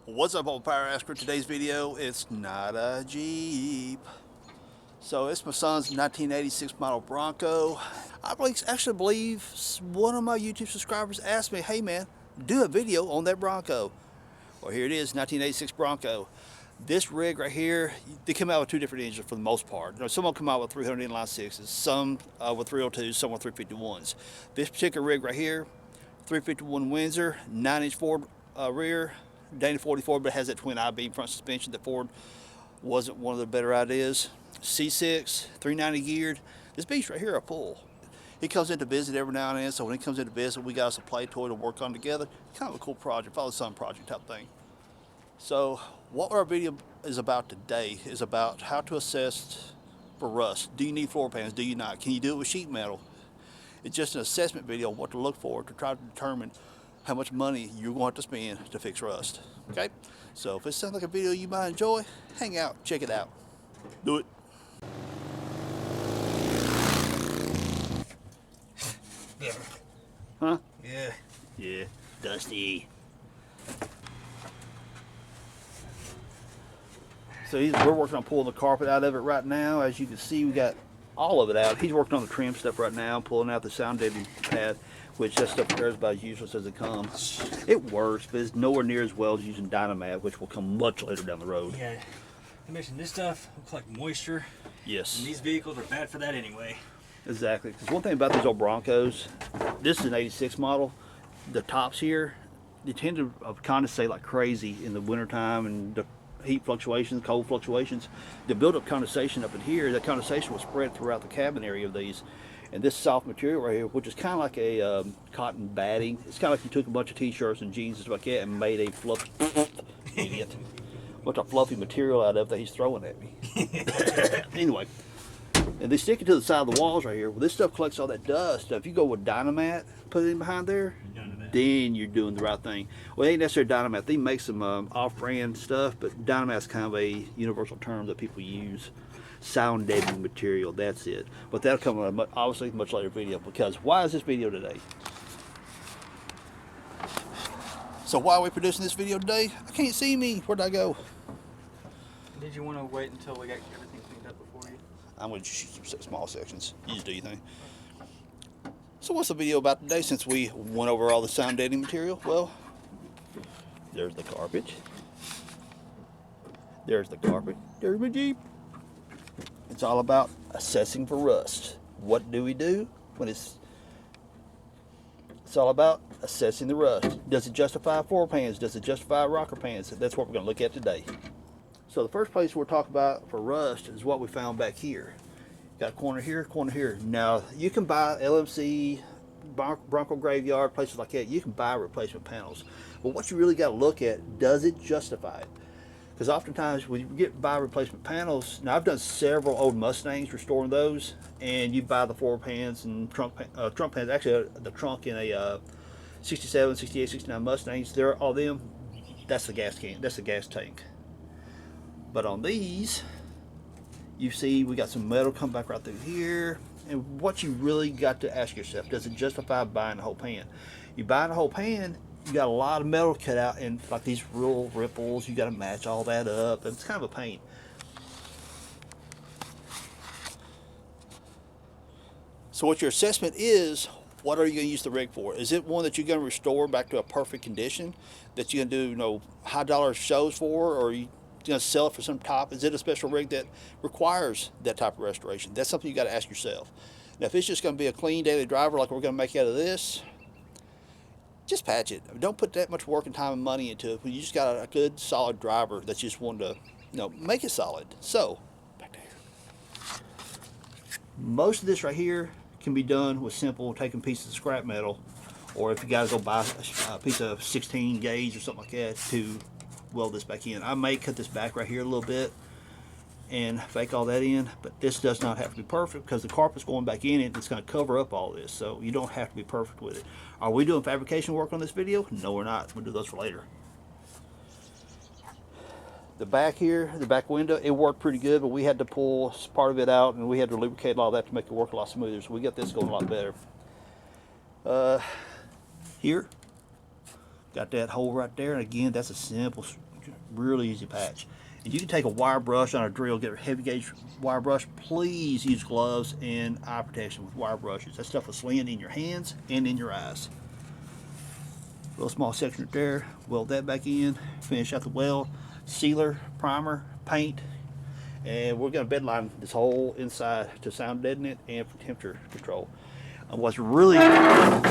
What's up, old Power Asker? Today's video, it's not a Jeep. So it's my son's 1986 model Bronco. I actually believe one of my YouTube subscribers asked me, hey man, do a video on that Bronco. Well, here it is, 1986 Bronco. This rig right here, they come out with two different engines for the most part. You know, some will come out with 300 inline sixes, some with 302s, some with 351s. This particular rig right here, 351 Windsor, 9-inch Ford rear, Dana 44, but it has that twin I-beam front suspension that Ford wasn't one of the better ideas. C6, 390 geared. This beast right here a pull. He comes in to visit every now and then, so when he comes in to visit, we got us a play toy to work on together. Kind of a cool project, father-son project type thing. So what our video is about today is about how to assess for rust. Do you need floor pans? Do you not? Can you do it with sheet metal? It's just an assessment video on what to look for to try to determine how much money you're going to have to spend to fix rust. Okay? So if it sounds like a video you might enjoy, hang out, check it out. Do it. Yeah. Huh? Yeah. Yeah. Dusty. So we're working on pulling the carpet out of it right now. As you can see, we got all of it out. He's working on the trim stuff right now, pulling out the sound deadening pad, which that stuff there is about as useless as it comes. It works, but it's nowhere near as well as using Dynamat, which will come much later down the road. Yeah. I mentioned this stuff will collect moisture. Yes. And these vehicles are bad for that anyway. Exactly. Because one thing about these old Broncos, this is an 86 model. The tops here, they tend to condensate like crazy in the wintertime and the heat fluctuations, cold fluctuations. The build-up condensation up in here, that condensation will spread throughout the cabin area of these. And this soft material right here, which is kind of like a cotton batting, it's kind of like you took a bunch of t-shirts and jeans and stuff like that and made a fluffy, idiot, bunch of fluffy material out of that he's throwing at me. Anyway, and they stick it to the side of the walls right here. Well, this stuff collects all that dust. Now, if you go with Dynamat, put it in behind there, then you're doing the right thing. Well, it ain't necessarily Dynamat. They make some off-brand stuff, but Dynamat's kind of a universal term that people use. Sound deadening material, that's it. But that'll come on a obviously much later video, because why is this video today? So why are we producing this video today? I can't see me. Where'd I go? Did you want to wait until we got everything cleaned up before you? I'm going to just use small sections. You just do your thing. So what's the video about today, since we went over all the sound deadening material? Well, there's the carpet. There's the carpet. There's my Jeep. It's all about assessing for rust. What do we do when it's all about assessing the rust? Does it justify floor pans? Does it justify rocker pans? That's what we're going to look at today. So the first place we're talking about for rust is what we found back here. Got a corner here, corner here. Now you can buy LMC, Bronco Graveyard, places like that. You can buy replacement panels. But what you really got to look at, does it justify it? Because oftentimes when you buy replacement panels, now I've done several old Mustangs restoring those, and you buy the floor pans and trunk pans. Actually, the trunk in a 67, 68, 69 Mustangs, they're all them. That's the gas can. That's the gas tank. But on these, you see we got some metal come back right through here. And what you really got to ask yourself, does it justify buying the whole pan? You buy the whole pan, you got a lot of metal cut out and like these real ripples. You got to match all that up. It's kind of a pain. So what your assessment is, what are you going to use the rig for? Is it one that you're going to restore back to a perfect condition that you're going to do, you know, high dollar shows for, or are you going to sell it for some top? Is it a special rig that requires that type of restoration? That's something you got to ask yourself. Now, if it's just going to be a clean daily driver like we're going to make out of this, just patch it. Don't put that much work and time and money into it when you just got a good solid driver that's just wanting to, you know, make it solid. So back there, most of this right here can be done with simple taking pieces of scrap metal, or if you guys go buy a piece of 16 gauge or something like that to weld this back in. I may cut this back right here a little bit and fake all that in, but this does not have to be perfect because the carpet's going back in it. It's going to cover up all this, so you don't have to be perfect with it. Are we doing fabrication work on this video? No, we're not. We'll do those for later. The back here, the back window, it worked pretty good, but we had to pull part of it out and we had to lubricate all that to make it work a lot smoother, so we got this going a lot better. Here, got that hole right there, and again, that's a simple Really easy patch. And you can take a wire brush on a drill, get a heavy gauge wire brush. Please use gloves and eye protection with wire brushes. That stuff will land in your hands and in your eyes. Little small section right there. Weld that back in. Finish out the weld. Sealer, primer, paint. And we're going to bedline this whole inside to sound deaden and for temperature control. And what's really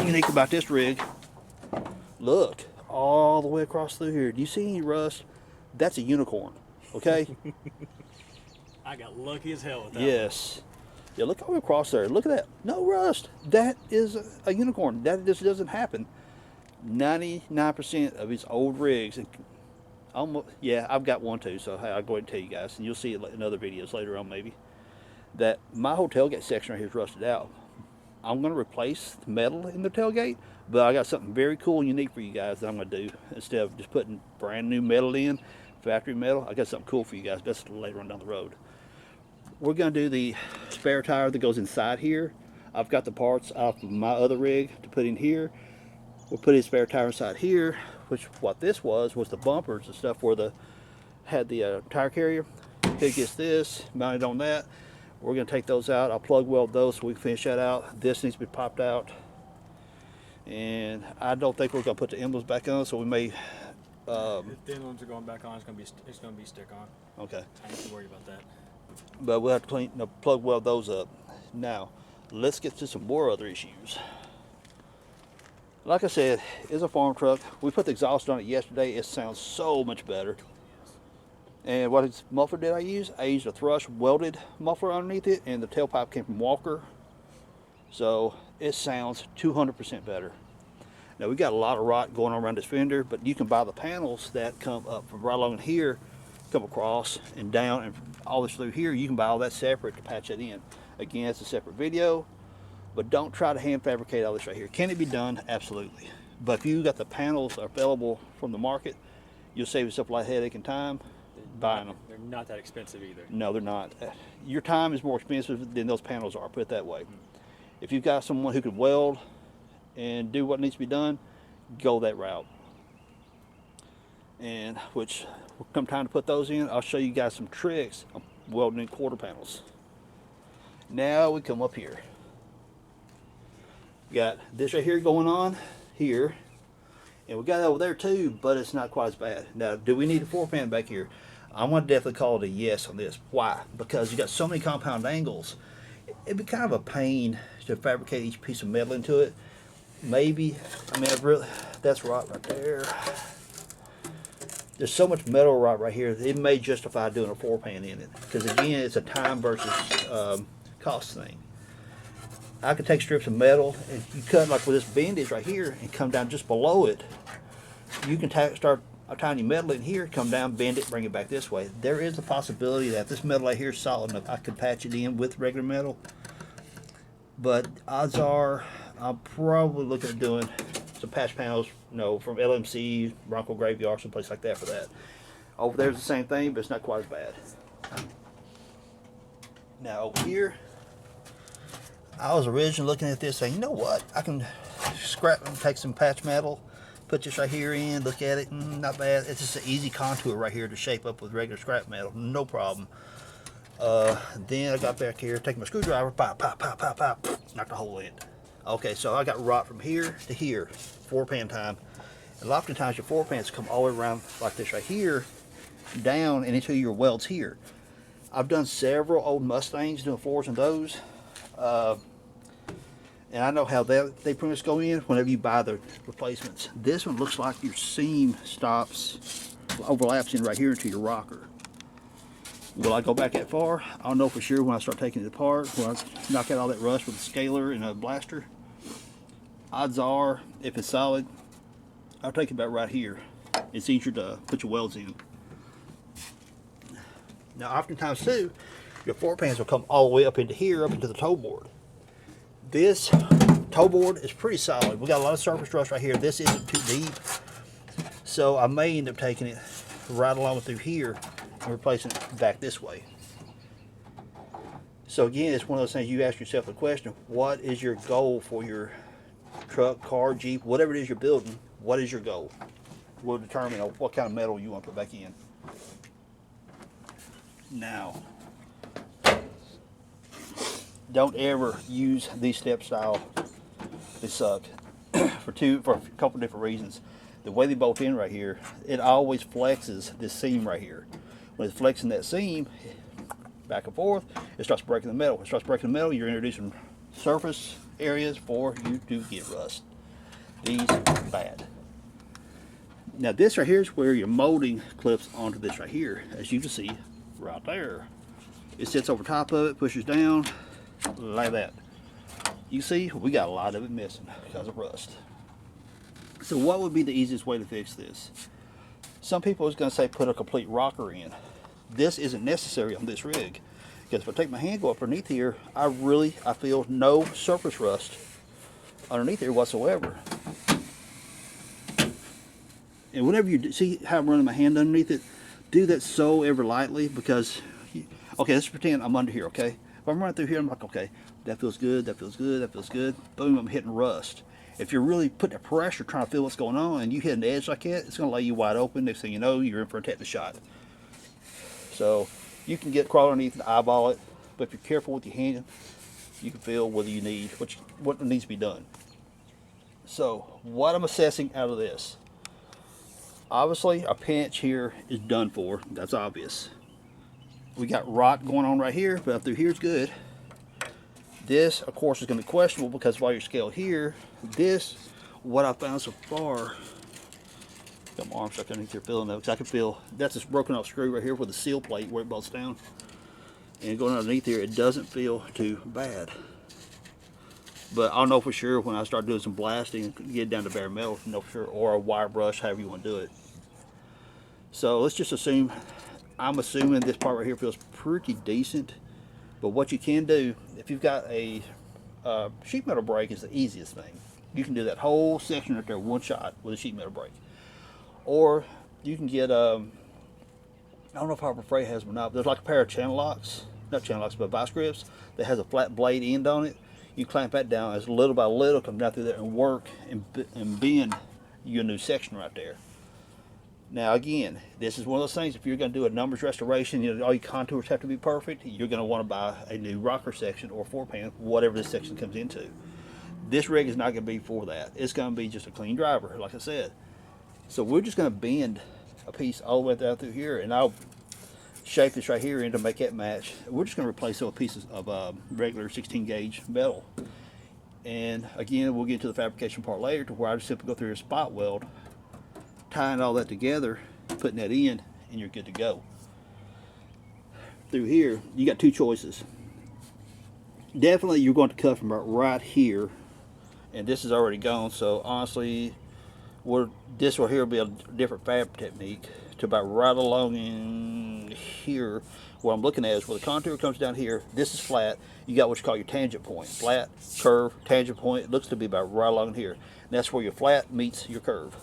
unique about this rig, look, all the way across through here. Do you see any rust? That's a unicorn, okay? I got lucky as hell with that. Yes. Yeah, look all the way across there. Look at that. No rust. That is a unicorn. That just doesn't happen. 99% of these old rigs, almost, yeah, I've got one too, so hey, I'll go ahead and tell you guys, and you'll see it in other videos later on maybe, that my whole tailgate section right here is rusted out. I'm going to replace the metal in the tailgate, but I got something very cool and unique for you guys that I'm going to do. Instead of just putting brand new metal in, factory metal, I got something cool for you guys. That's later on down the road. We're going to do the spare tire that goes inside here. I've got the parts off of my other rig to put in here. We'll put a spare tire inside here, which what this was the bumpers and stuff where had the tire carrier. It gets this, mounted on that. We're going to take those out. I'll plug weld those so we can finish that out. This needs to be popped out. And I don't think we're going to put the emblems back on, so we may... If the emblems are going back on, it's going to be stick on. Okay. I ain't too worried about that. But we'll have to plug weld those up. Now, let's get to some more other issues. Like I said, it's a farm truck. We put the exhaust on it yesterday. It sounds so much better. And what muffler did I use? I used a Thrush welded muffler underneath it, and the tailpipe came from Walker. So it sounds 200% better. Now we got a lot of rot going on around this fender, but you can buy the panels that come up from right along here, come across and down and all this through here. You can buy all that separate to patch it in. Again, it's a separate video, but don't try to hand fabricate all this right here. Can it be done? Absolutely. But if you got the panels available from the market, you'll save yourself a lot of headache and time buying them. They're not that expensive either. No, they're not. Your time is more expensive than those panels are, put it that way. If you've got someone who can weld and do what needs to be done, go that route. And which, come time to put those in, I'll show you guys some tricks of welding in quarter panels. Now we come up here. We got this right here going on here, and we got it over there too, but it's not quite as bad. Now, do we need a 4-pan back here? I'm going to definitely call it a yes on this. Why? Because you got so many compound angles. It'd be kind of a pain to fabricate each piece of metal into it. Maybe, I mean, that's right there. There's so much metal right here, it may justify doing a 4-pan in it. Because again, it's a time versus cost thing. I could take strips of metal and you cut like with this bandage right here and come down just below it. You can start a tiny metal in here, come down, bend it, bring it back this way. There is a possibility that if this metal right here is solid enough, I could patch it in with regular metal. But odds are, I'm probably looking at doing some patch panels, you know, from LMC, Bronco Graveyard, someplace like that for that. Over there's the same thing, but it's not quite as bad. Now over here, I was originally looking at this saying, you know what, I can scrap and take some patch metal, put this right here in, look at it, not bad. It's just an easy contour right here to shape up with regular scrap metal, no problem. Then I got back here, take my screwdriver, pop, pop, pop, pop, pop, knock the hole in. Okay, so I got rot from here to here, 4-pan time. And oftentimes your 4-pans come all the way around like this right here, down and into your welds here. I've done several old Mustangs doing floors and those. And I know how they pretty much go in whenever you buy the replacements. This one looks like your seam overlaps in right here into your rocker. Will I go back that far? I don't know for sure when I start taking it apart, when I knock out all that rust with a scaler and a blaster. Odds are, if it's solid, I'll take it about right here. It's easier to put your welds in. Now oftentimes too, your 4-pans will come all the way up into here, up into the toe board. This toe board is pretty solid. We got a lot of surface rust right here. This isn't too deep. So I may end up taking it right along through here and replacing it back this way. So again, it's one of those things you ask yourself the question, what is your goal for your truck, car, Jeep, whatever it is you're building, what is your goal? will determine what kind of metal you want to put back in. Now, don't ever use these step style. They suck for a couple different reasons. The way they bolt in right here, it always flexes this seam right here. When it's flexing that seam back and forth, it starts breaking the metal. It starts breaking the metal, you're introducing surface areas for you to get rust. These are bad. Now this right here is where your molding clips onto this right here, as you can see right there. It sits over top of it, pushes down like that. You see, we got a lot of it missing because of rust. So what would be the easiest way to fix this? Some people is going to say put a complete rocker in. This isn't necessary on this rig, because if I take my hand, go up underneath here, I feel no surface rust underneath here whatsoever. And whenever you see how I'm running my hand underneath it, do that so ever lightly, because, okay, let's pretend I'm under here, okay? If I'm running through here, I'm like, okay, that feels good, that feels good, that feels good. Boom, I'm hitting rust. If you're really putting the pressure trying to feel what's going on and you hit an edge like that, it's going to lay you wide open. Next thing you know, you're in for a tetanus shot. So you can get crawl underneath and eyeball it, but if you're careful with your hand, you can feel whether you need what needs to be done. So what I'm assessing out of this, obviously our pinch here is done for. That's obvious. We got rot going on right here, but up through here is good. This, of course, is going to be questionable because while you're scaled here, this, what I found so far, got my arm stuck underneath here feeling that, because I can feel that's this broken off screw right here with the seal plate where it bolts down. And going underneath here, it doesn't feel too bad. But I'll know for sure when I start doing some blasting and get down to bare metal, know for sure, or a wire brush, however you want to do it. So let's just assume, I'm assuming this part right here feels pretty decent. But what you can do, if you've got a sheet metal brake, is the easiest thing. You can do that whole section right there one shot with a sheet metal brake. Or you can get, I don't know if Harbor Freight has them or not, but there's like a pair of channel locks, not channel locks, but vice grips that has a flat blade end on it. You clamp that down as little by little, come down through there and work and bend your new section right there. Now again, this is one of those things, if you're going to do a numbers restoration, you know, all your contours have to be perfect, you're going to want to buy a new rocker section or 4-pan, whatever this section comes into. This rig is not going to be for that. It's going to be just a clean driver, like I said. So we're just going to bend a piece all the way down through here, and I'll shape this right here in to make that match. We're just going to replace those pieces of regular 16 gauge metal. And again, we'll get to the fabrication part later, to where I just simply go through a spot weld, tying all that together, putting that in, and you're good to go. Through here, you got two choices. Definitely you're going to cut from about right here, and this is already gone, so honestly, this right here will be a different fab technique, to about right along in here. What I'm looking at is where the contour comes down here, this is flat, you got what you call your tangent point. Flat, curve, tangent point, it looks to be about right along here. And that's where your flat meets your curve.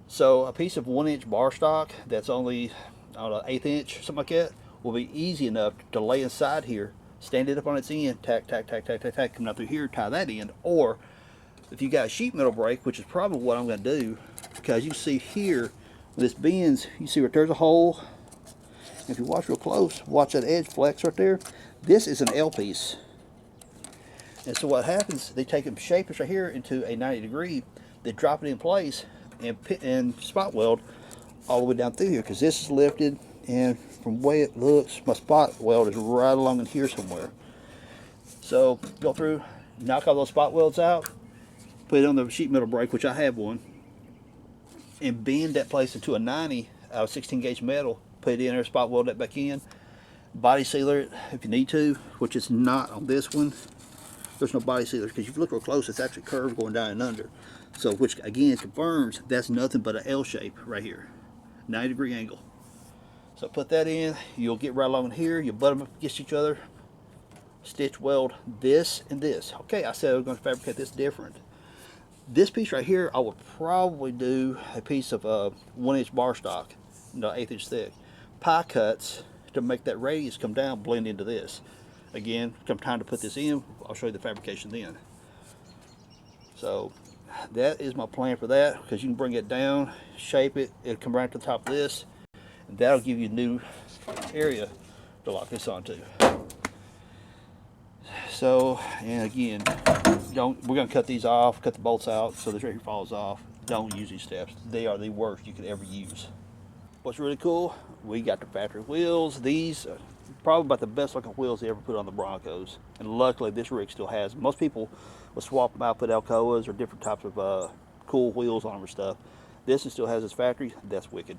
So a piece of 1-inch bar stock that's only, I don't know, 1/8 inch, something like that, will be easy enough to lay inside here, stand it up on its end, tack, tack, tack, tack, tack, tack, come down through here, tie that end. Or if you got a sheet metal brake, which is probably what I'm going to do, because you see here, when this bends, you see right there's a hole. If you watch real close, watch that edge flex right there. This is an L piece. And so what happens, they take and shape this right here into a 90-degree, they drop it in place, and spot weld all the way down through here, because this is lifted, and from the way it looks, my spot weld is right along in here somewhere. So go through, knock all those spot welds out, put it on the sheet metal brake, which I have one, and bend that place into a 90 out of 16 gauge metal, put it in there, spot weld that back in, body sealer it if you need to, which is not on this one. There's no body sealer, because if you look real close, it's actually curved going down and under. So, which again confirms that's nothing but an L shape right here, 90-degree angle. So put that in, you'll get right along here, you butt them up against each other, stitch weld this and this. Okay, I said I was going to fabricate this different. This piece right here, I would probably do a piece of 1-inch bar stock, 1/8 inch thick, pie cuts to make that radius come down, blend into this. Again, come time to put this in, I'll show you the fabrication then. So that is my plan for that, because you can bring it down, shape it, it'll come right to the top of this, and that'll give you a new area to lock this onto. So, and again, we're gonna cut these off, cut the bolts out so this right here falls off. Don't use these steps. They are the worst you could ever use. What's really cool, we got the factory wheels. These are probably about the best looking wheels they ever put on the Broncos. And luckily this rig still has. Most people will swap them out, put Alcoas or different types of cool wheels on them or stuff. This one still has its factory. That's wicked.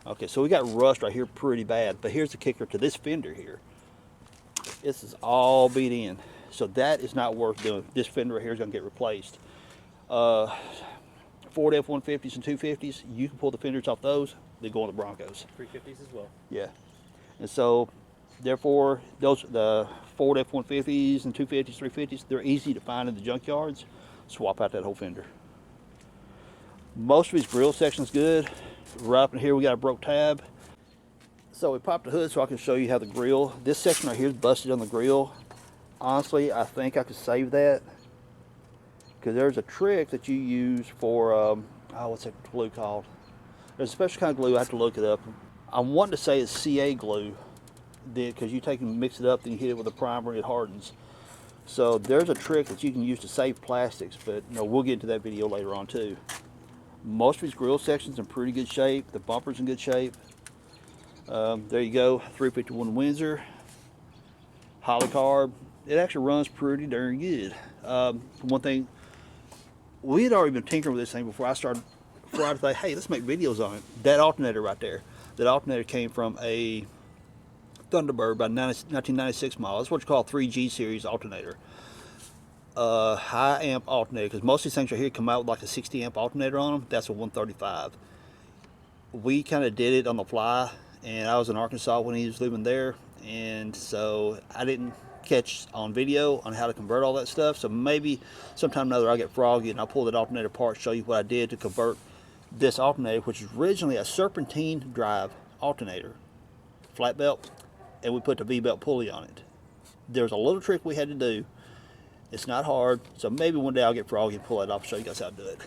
Okay, so we got rust right here pretty bad, but here's the kicker to this fender here. This is all beat in, so that is not worth doing. This fender right here is going to get replaced. Ford F-150s and 250s, you can pull the fenders off those. They go on the Broncos. 350s as well. Yeah, and so therefore the Ford F-150s and 250s, 350s, they're easy to find in the junkyards. Swap out that whole fender. Most of his grill section's good. Right up in here we got a broke tab. So we popped the hood so I can show you how the grill, this section right here is busted on the grill. Honestly, I think I could save that, because there's a trick that you use for, what's that glue called? There's a special kind of glue, I have to look it up. I'm wanting to say it's CA glue, because you take and mix it up, then you hit it with a primer and it hardens. So there's a trick that you can use to save plastics, but we'll get into that video later on too. Most of his grill section's in pretty good shape. The bumper's in good shape. There you go, 351 Windsor, Holycarb. It actually runs pretty darn good. One thing, we had already been tinkering with this thing before I thought, hey, let's make videos on it. That alternator right there, that alternator came from a Thunderbird by 1996 model. That's what you call a 3G series alternator. High amp alternator, because most of these things right here come out with like a 60 amp alternator on them. That's a 135. We kind of did it on the fly, and I was in Arkansas when he was living there, and so I didn't catch on video on how to convert all that stuff. So maybe sometime or another I'll get froggy and I'll pull that alternator apart, show you what I did to convert this alternator, which is originally a serpentine drive alternator, flat belt, and we put the V-belt pulley on it. There's a little trick we had to do. It's not hard, so maybe one day I'll get froggy and pull that off and show you guys how to do it.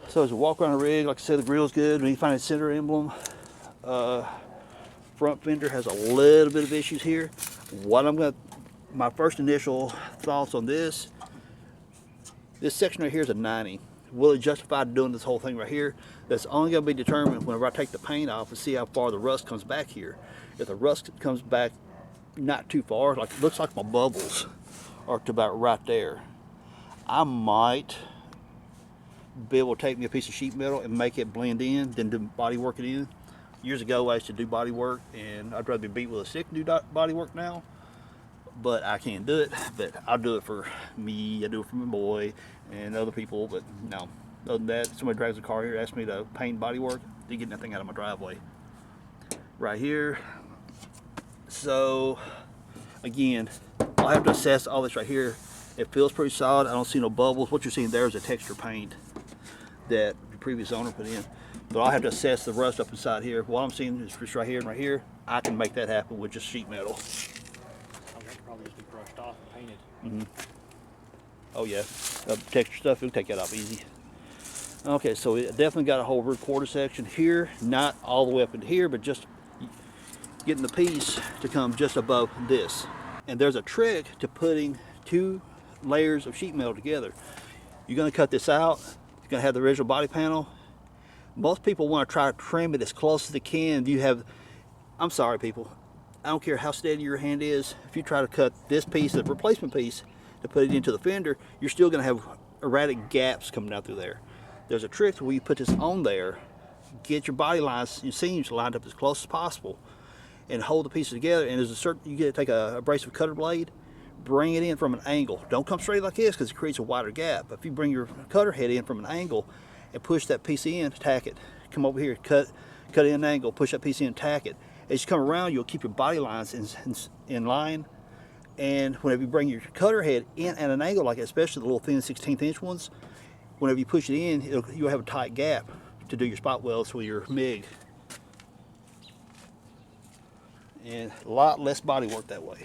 So as a walk around the rig, like I said, the grill's good. When you find a center emblem, front fender has a little bit of issues here. My first initial thoughts on this section right here is a 90. Will it justify doing this whole thing right here? That's only going to be determined whenever I take the paint off and see how far the rust comes back here. If the rust comes back not too far, like it looks like my bubbles are to about right there, I might be able to take me a piece of sheet metal and make it blend in, then do body work it in. Years ago I used to do body work, and I'd rather be beat with a stick to do body work now, but I can't do it. But I'll do it for me, I do it for my boy and other people. But no, other than that, somebody drives a car here, asks me to paint body work, they get nothing out of my driveway. Right here, so again, I'll have to assess all this right here. It feels pretty solid. I don't see no bubbles. What you're seeing there is a texture paint that the previous owner put in. But I'll have to assess the rust up inside here. What I'm seeing is just right here and right here. I can make that happen with just sheet metal. Oh, that could probably just be brushed off and painted. Oh yeah, texture stuff, it'll take that off easy. Okay, so it definitely got a whole rear quarter section here. Not all the way up into here, but just getting the piece to come just above this. And there's a trick to putting two layers of sheet metal together. You're going to cut this out. You're going to have the original body panel. Most people want to try to trim it as close as they can. I'm sorry people, I don't care how steady your hand is. If you try to cut this piece, the replacement piece, to put it into the fender, you're still going to have erratic gaps coming out through there. There's a trick where you put this on there, get your body lines, your seams lined up as close as possible, and hold the pieces together. And there's a certain, you get to take a abrasive cutter blade, bring it in from an angle. Don't come straight like this because it creates a wider gap. But if you bring your cutter head in from an angle and push that piece in, tack it, come over here, cut it in an angle, push that piece in, tack it. As you come around, you'll keep your body lines in line. And whenever you bring your cutter head in at an angle like that, especially the little thin 16th inch ones, whenever you push it in, you'll have a tight gap to do your spot welds with your MIG. And a lot less body work that way.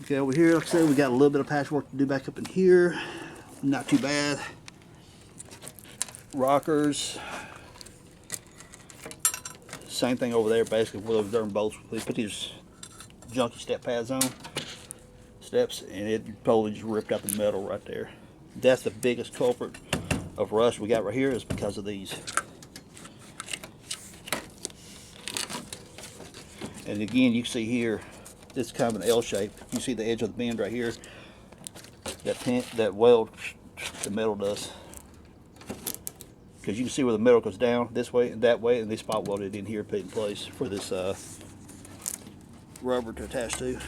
Okay, over here, like I said, we got a little bit of patchwork to do back up in here. Not too bad. Rockers. Same thing over there, basically, with those darn bolts. We put these junky step pads on, steps, and it totally just ripped out the metal right there. That's the biggest culprit of rust we got right here, is because of these. And again, you can see here, it's kind of an L shape. You see the edge of the bend right here. That weld, the metal does. Because you can see where the metal goes down this way and that way, and they spot welded in here, put in place for this rubber to attach to.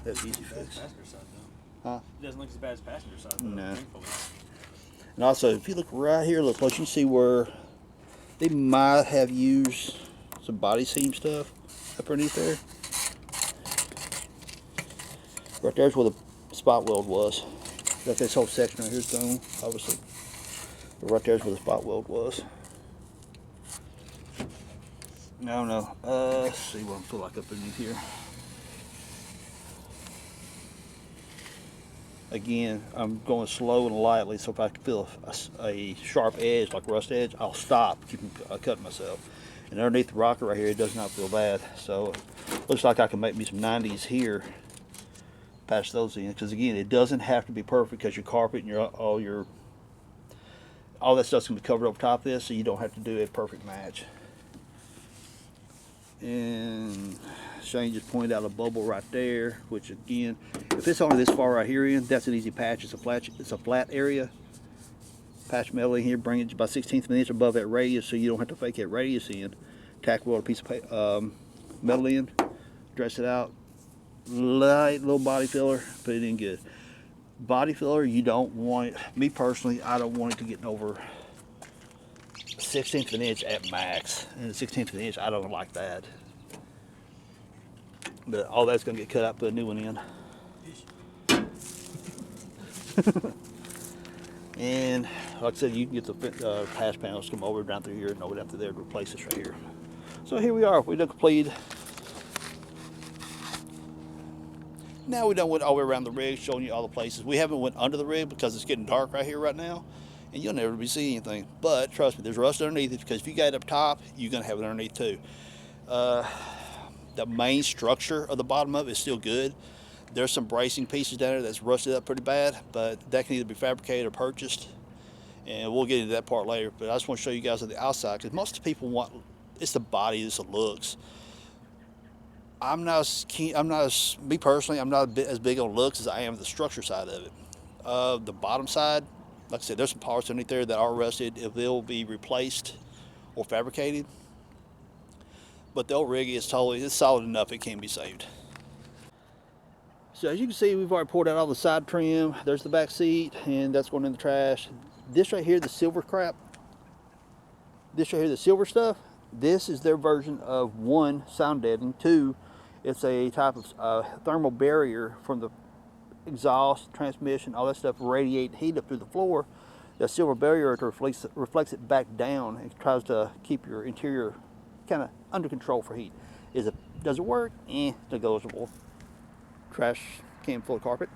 That's easy fix. Passenger side, though. Huh? It doesn't look as bad as passenger side, though. No. Thankfully. And also, if you look right here, look close, you see where they might have used some body seam stuff up underneath there. Right there's where the spot weld was. That this whole section right here is gone, obviously. But right there's where the spot weld was. No, no. Let's see what I'm feel like up underneath here. Again, I'm going slow and lightly, so if I can feel a sharp edge, like rust edge, I'll stop, keep cutting myself. And underneath the rocker right here, it does not feel bad. So looks like I can make me some 90s here, patch those in. Because again, it doesn't have to be perfect, because your carpet and all that stuff's gonna be covered over top of this, so you don't have to do a perfect match. And Shane just pointed out a bubble right there, which again, if it's only this far right here in, that's an easy patch. It's a flat area. Patch metal in here, bring it about 1/16 of an inch above that radius, so you don't have to fake that radius in. Tack weld a piece of metal in, dress it out, light little body filler, put it in good. Body filler, you don't want it, me personally, I don't want it to get over 1/16 of an inch at max. And 1/16 of an inch, I don't like that. But all that's gonna get cut out, put a new one in. And like I said, you can get the patch panels, come over down through here and over down through there to replace this right here. So here we are, we done completed. Now we done went all the way around the rig, showing you all the places. We haven't went under the rig because it's getting dark right here right now, and you'll never be seeing anything. But trust me, there's rust underneath it, because if you got it up top, you're gonna have it underneath too. The main structure of the bottom of it is still good. There's some bracing pieces down there that's rusted up pretty bad, but that can either be fabricated or purchased, and we'll get into that part later. But I just want to show you guys on the outside, because most people want, it's the body, it's the looks. I'm not as keen, me personally, I'm not as big on looks as I am the structure side of it. The bottom side, like I said, there's some parts underneath there that are rusted. If they'll be replaced or fabricated, but the old rig is totally, it's solid enough, it can be saved. So as you can see, we've already poured out all the side trim. There's the back seat, and that's going in the trash. This right here, the silver crap, this right here, the silver stuff, this is their version of, one, sound deadening, two, it's a type of thermal barrier from the exhaust, transmission, all that stuff, radiate heat up through the floor. The silver barrier reflects it back down. It tries to keep your interior kind of under control for heat. Does it work? Negotiable. Trash can full of carpet.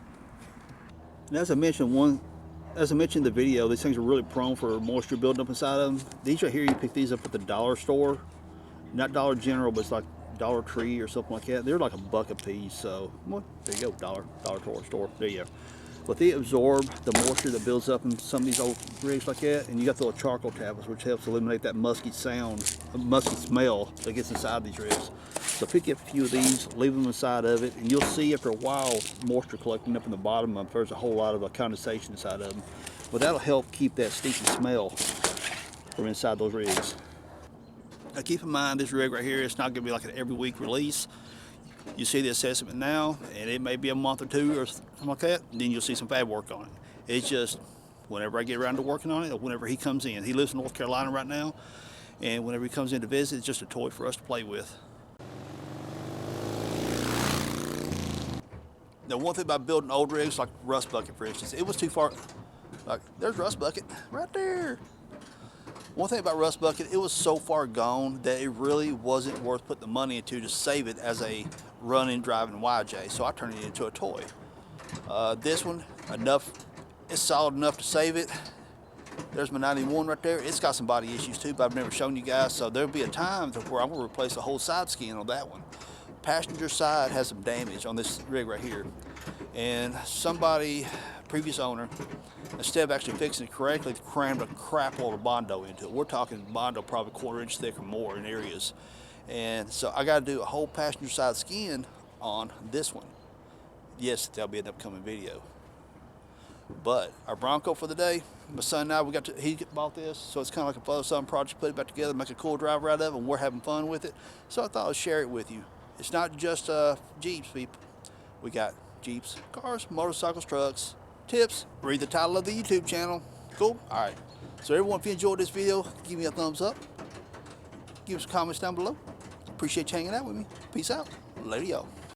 And as I mentioned in the video, these things are really prone for moisture building up inside of them. These right here, you pick these up at the dollar store, not Dollar General, but it's like Dollar Tree or something like that. They're like $1 a piece. So well, there you go, dollar store. There you go. But they absorb the moisture that builds up in some of these old rigs like that, and you got the little charcoal tablets, which helps eliminate that musky smell that gets inside these rigs. So pick up a few of these, leave them inside of it, and you'll see after a while moisture collecting up in the bottom of them. There's a whole lot of condensation inside of them, but that'll help keep that stinky smell from inside those rigs. Now keep in mind, this rig right here, it's not going to be like an every week release. You see the assessment now, and it may be a month or two or something like that, and then you'll see some fab work on it. It's just whenever I get around to working on it, or whenever he comes in. He lives in North Carolina right now, and whenever he comes in to visit, it's just a toy for us to play with. Now, one thing about building old rigs, like Rust Bucket, for instance, it was too far. Like, there's Rust Bucket right there. One thing about Rust Bucket, it was so far gone that it really wasn't worth putting the money into to save it as a running, driving YJ. So I turned it into a toy. This one, it's solid enough to save it. There's my 91 right there. It's got some body issues too, but I've never shown you guys. So there'll be a time where I'm gonna replace the whole side skin on that one. Passenger side has some damage on this rig right here. And somebody, previous owner, instead of actually fixing it correctly, crammed a crap load of Bondo into it. We're talking Bondo probably 1/4 inch thick or more in areas. And so I gotta do a whole passenger side skin on this one. Yes, that'll be an upcoming video. But our Bronco for the day, my son and I, he bought this, so it's kind of like a father-son project, put it back together, make a cool driver out of it, and we're having fun with it. So I thought I'd share it with you. It's not just Jeeps, people. We got Jeeps, cars, motorcycles, trucks, tips. Read the title of the YouTube channel. Cool? All right. So everyone, if you enjoyed this video, give me a thumbs up. Give us some comments down below. Appreciate you hanging out with me. Peace out. Later, y'all.